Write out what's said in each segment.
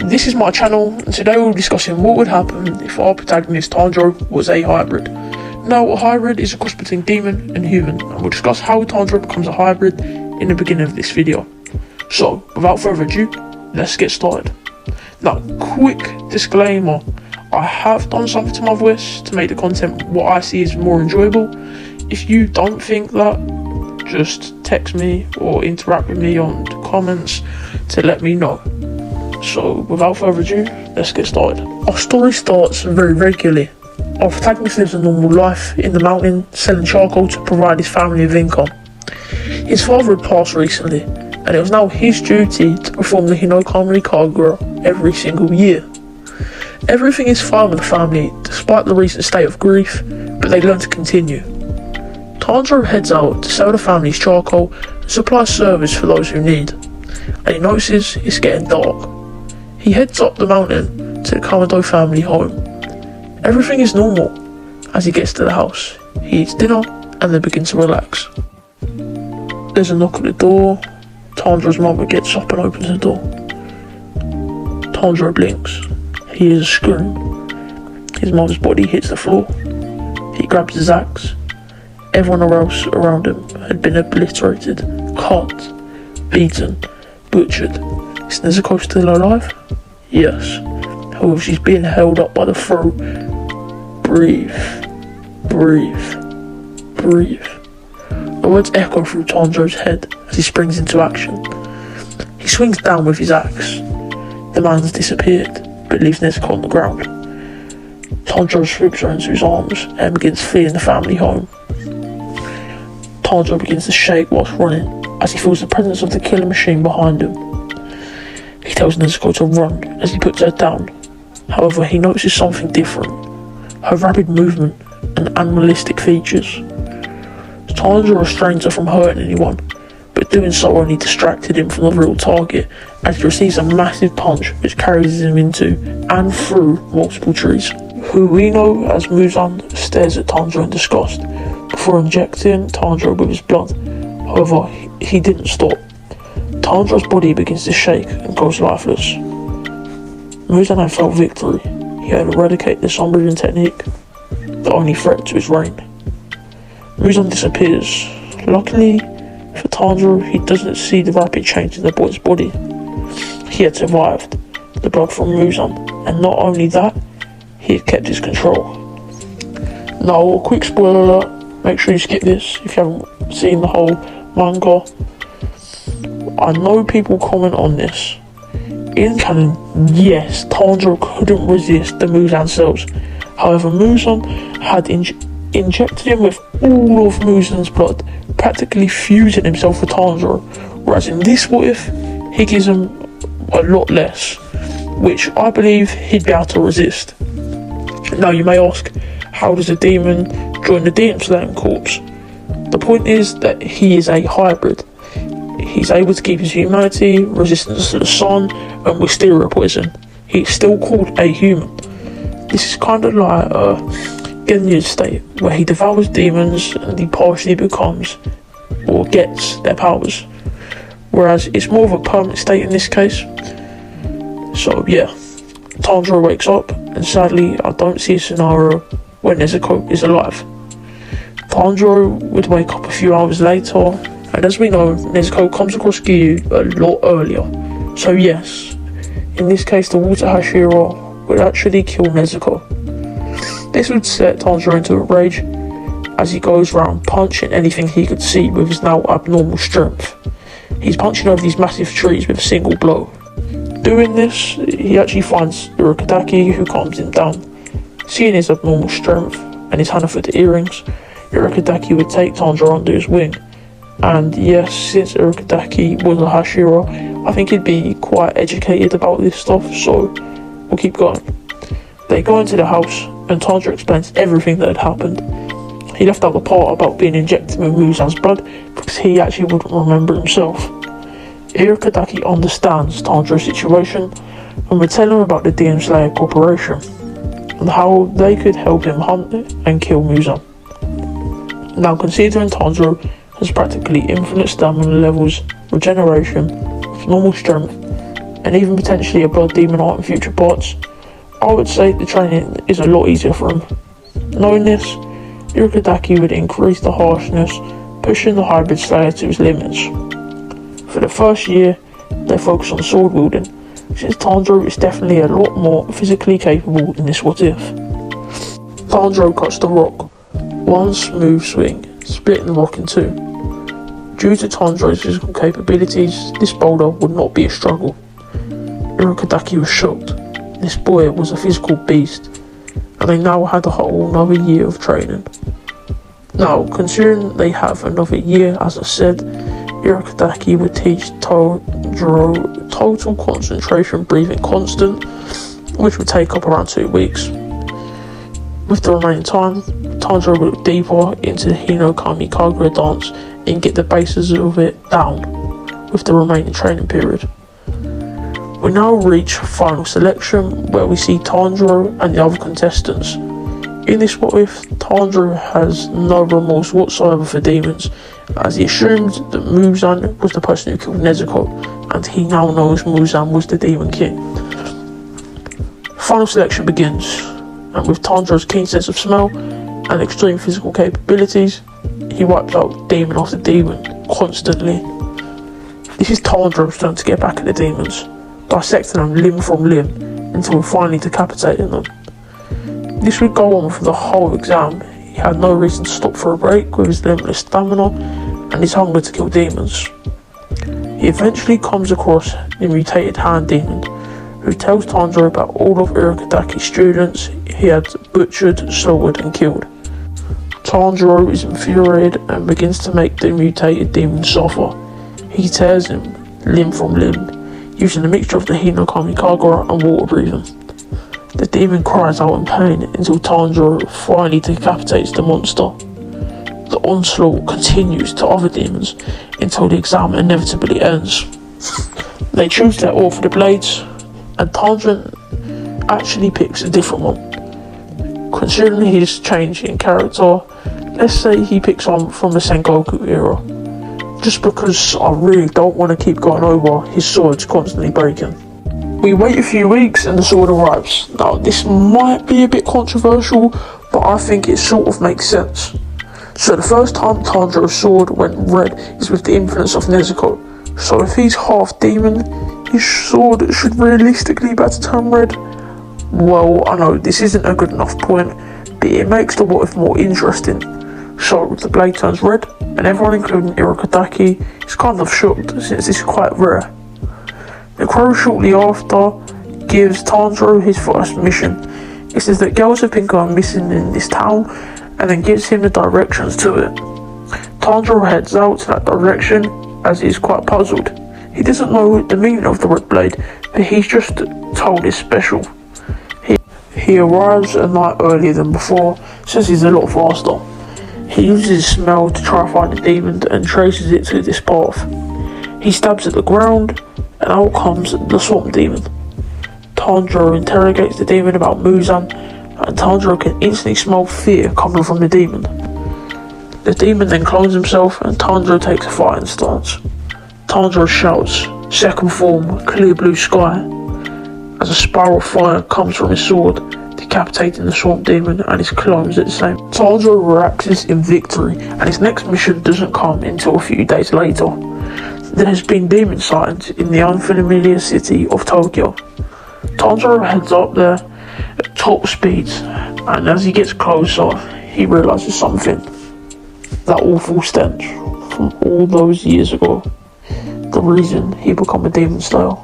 This is my channel, and today we'll be discussing what would happen if our protagonist Tanjiro was a hybrid. Now, a hybrid is a cross between demon and human, and we'll discuss how Tanjiro becomes a hybrid in the beginning of this video. So, without further ado, let's get started. Now, quick disclaimer, I have done something to my voice to make the content what I see is more enjoyable. If you don't think that, just text me or interact with me on the comments to let me know. So, without further ado, let's get started. Our story starts very regularly. Our protagonist lives a normal life in the mountain, selling charcoal to provide his family with income. His father had passed recently, and it was now his duty to perform the Hinokamari Kagura every single year. Everything is fine with the family, despite the recent state of grief, but they learn to continue. Tanjiro heads out to sell the family's charcoal and supply service for those who need, and he notices it's getting dark. He heads up the mountain to the Kamado family home. Everything is normal. As he gets to the house, he eats dinner and then begins to relax. There's a knock at the door. Tanjiro's mother gets up and opens the door. Tanjiro blinks. He hears a scream. His mother's body hits the floor. He grabs his axe. Everyone else around him had been obliterated, cut, beaten, butchered. Is Nezuko still alive? Yes. However, she's being held up by the throat. Breathe. Breathe. Breathe. The words echo through Tanjiro's head as he springs into action. He swings down with his axe. The man's disappeared, but leaves Nezuko on the ground. Tanjiro swoops her into his arms and begins fleeing the family home. Tanjiro begins to shake whilst running as he feels the presence of the killer machine behind him. He tells Nezuko to run as he puts her down. However, he notices something different. Her rapid movement and animalistic features. Tanjiro restrains her from hurting anyone, but doing so only distracted him from the real target as he receives a massive punch which carries him into and through multiple trees. Who we know as Muzan stares at Tanjiro in disgust before injecting Tanjiro with his blood. However, he didn't stop. Tanjiro's body begins to shake and goes lifeless. Muzan had felt victory. He had eradicated the sunbreathing technique, the only threat to his reign. Muzan disappears. Luckily for Tanjiro, he doesn't see the rapid change in the boy's body. He had survived the blood from Muzan, and not only that, he had kept his control. Now, a quick spoiler alert, make sure you skip this if you haven't seen the whole manga. I know people comment on this. In canon, yes, Tanjiro couldn't resist the Muzan cells. However, Muzan had injected him with all of Muzan's blood, practically fusing himself with Tanjiro. Whereas in this what if, he gives him a lot less, which I believe he'd be able to resist. Now you may ask, how does a demon join the demon slaying corpse? The point is that he is a hybrid. He's able to keep his humanity, resistance to the sun, and wisteria poison. He's still called a human. This is kind of like Genya's state, where he devours demons and he partially becomes or gets their powers. Whereas it's more of a permanent state in this case. So yeah, Tanjiro wakes up, and sadly I don't see a scenario where Nezuko is alive. Tanjiro would wake up a few hours later, and as we know, Nezuko comes across Giyu a lot earlier. So yes, in this case the water Hashira would actually kill Nezuko. This would set Tanjiro into a rage as he goes around punching anything he could see with his now abnormal strength. He's punching over these massive trees with a single blow. Doing this, he actually finds Urukadaki, who calms him down. Seeing his abnormal strength and his Hanafuda earrings, Urukadaki would take Tanjiro under his wing. And yes, since Urukadaki was a Hashira, I think he'd be quite educated about this stuff, so we'll keep going. They go into the house, and Tanjiro explains everything that had happened. He left out the part about being injected with Muzan's blood, because he actually wouldn't remember himself. Urukadaki understands Tanjiro's situation, and would tell him about the Demon Slayer Corporation, and how they could help him hunt and kill Muzan. Now, considering Tanjiro has practically infinite stamina levels, regeneration, with normal strength, and even potentially a blood demon art in future parts, I would say the training is a lot easier for him. Knowing this, Irukandaki would increase the harshness, pushing the hybrid slayer to his limits. For the first year, they focus on sword wielding, since Tanjiro is definitely a lot more physically capable in this what if. Tanjiro cuts the rock, one smooth swing, splitting the rock in two. Due to Tanjiro's physical capabilities, this boulder would not be a struggle. Irukandaki was shocked. This boy was a physical beast, and they now had a whole another year of training. Now, considering they have another year, as I said, Irukandaki would teach Tanjiro total concentration breathing constant, which would take up around 2 weeks. With the remaining time, Tanjiro would look deeper into the Hinokami Kagura dance and get the bases of it down with the remaining training period. We now reach final selection, where we see Tanjiro and the other contestants. In this what if, Tanjiro has no remorse whatsoever for demons, as he assumed that Muzan was the person who killed Nezuko, and he now knows Muzan was the Demon King. Final selection begins, and with Tanjiro's keen sense of smell and extreme physical capabilities, he wipes out demon after demon, constantly. This is Tanjiro's turn to get back at the demons, dissecting them limb from limb, until finally decapitating them. This would go on for the whole exam. He had no reason to stop for a break with his limitless stamina and his hunger to kill demons. He eventually comes across the mutated hand demon, who tells Tanjiro about all of Irukandaki's students he had butchered, slaughtered and killed. Tanjiro is infuriated and begins to make the mutated demon suffer. He tears him limb from limb, using a mixture of the Hinokami Kagura and water breathing. The demon cries out in pain until Tanjiro finally decapitates the monster. The onslaught continues to other demons until the exam inevitably ends. They choose their order for the blades, and Tanjiro actually picks a different one. Considering his change in character, let's say he picks one from the Sengoku era, just because I really don't want to keep going over his swords constantly breaking. We wait a few weeks and the sword arrives. Now this might be a bit controversial, but I think it sort of makes sense. So the first time Tanjiro's sword went red is with the influence of Nezuko. So if he's half demon, his sword should realistically be able to turn red. Well, I know this isn't a good enough point, but it makes the what if more interesting. So the blade turns red, and everyone including Irukandaki is kind of shocked since this is quite rare. The crow shortly after gives Tanjiro his first mission. It says that girls have been going missing in this town, and then gives him the directions to it. Tanjiro heads out to that direction as he is quite puzzled. He doesn't know the meaning of the red blade, but he's just told it's special. He arrives a night earlier than before, since he's a lot faster. He uses his smell to try to find the demon and traces it to this path. He stabs at the ground, and out comes the swamp demon. Tanjiro interrogates the demon about Muzan, and Tanjiro can instantly smell fear coming from the demon. The demon then clones himself, and Tanjiro takes a fighting stance. Tanjiro shouts, "Second form, clear blue sky," as a spiral of fire comes from his sword, decapitating the swamp demon and his clones at the same time. Tanjiro relaxes in victory, and his next mission doesn't come until a few days later. There has been demon sightings in the unfamiliar city of Tokyo. Tanjiro heads up there at top speeds, and as he gets closer, he realizes something. That awful stench from all those years ago. The reason he became a demon slayer.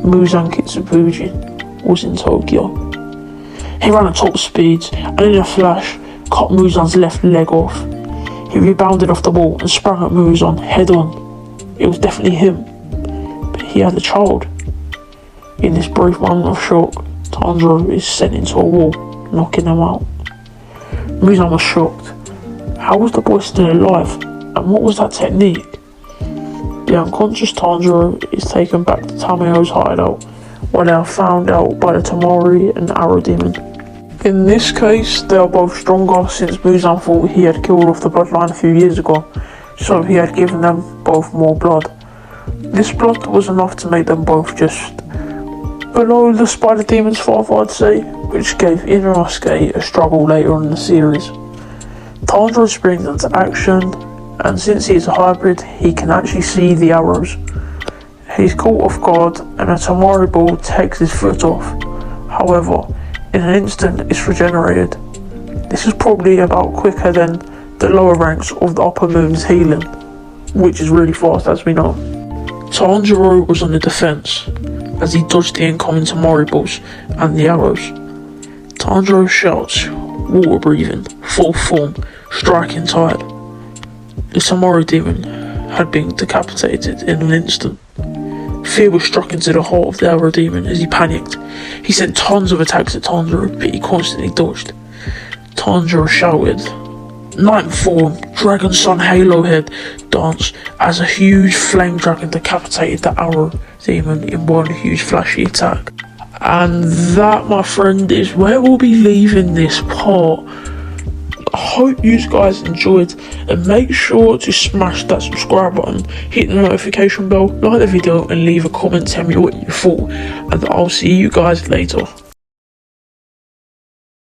Muzan Kitsubuji was in Tokyo. He ran at top speeds, and in a flash, cut Muzan's left leg off. He rebounded off the wall and sprang at Muzan head on. It was definitely him, but he had a child. In this brief moment of shock, Tanjiro is sent into a wall, knocking him out. Muzan was shocked. How was the boy still alive, and what was that technique? The unconscious Tanjiro is taken back to Tamayo's hideout, where they are found out by the Tamori and Arrow Demon. In this case, they are both stronger since Muzan thought he had killed off the bloodline a few years ago, so he had given them both more blood. This blood was enough to make them both just below the Spider Demon's father, I'd say, which gave Inosuke a struggle later on in the series. Tanjiro springs into action, and since he is a hybrid, he can actually see the arrows. He's caught off guard, and a Tamari ball takes his foot off. However, in an instant, it's regenerated. This is probably about quicker than the lower ranks of the upper moon's healing, which is really fast, as we know. Tanjiro was on the defense, as he dodged the incoming Tamari balls and the arrows. Tanjiro shouts, water breathing, full form, striking tired. The Tamari demon had been decapitated in an instant. Fear was struck into the heart of the arrow demon as he panicked. He sent tons of attacks at Tanjiro, but he constantly dodged. Tanjiro shouted, Ninth form, Dragon Sun Halo Head dance as a huge flame dragon decapitated the arrow demon in one huge flashy attack. And that, my friend, is where we'll be leaving this part. I hope you guys enjoyed, and make sure to smash that subscribe button, hit the notification bell, like the video and leave a comment telling me what you thought, and I'll see you guys later.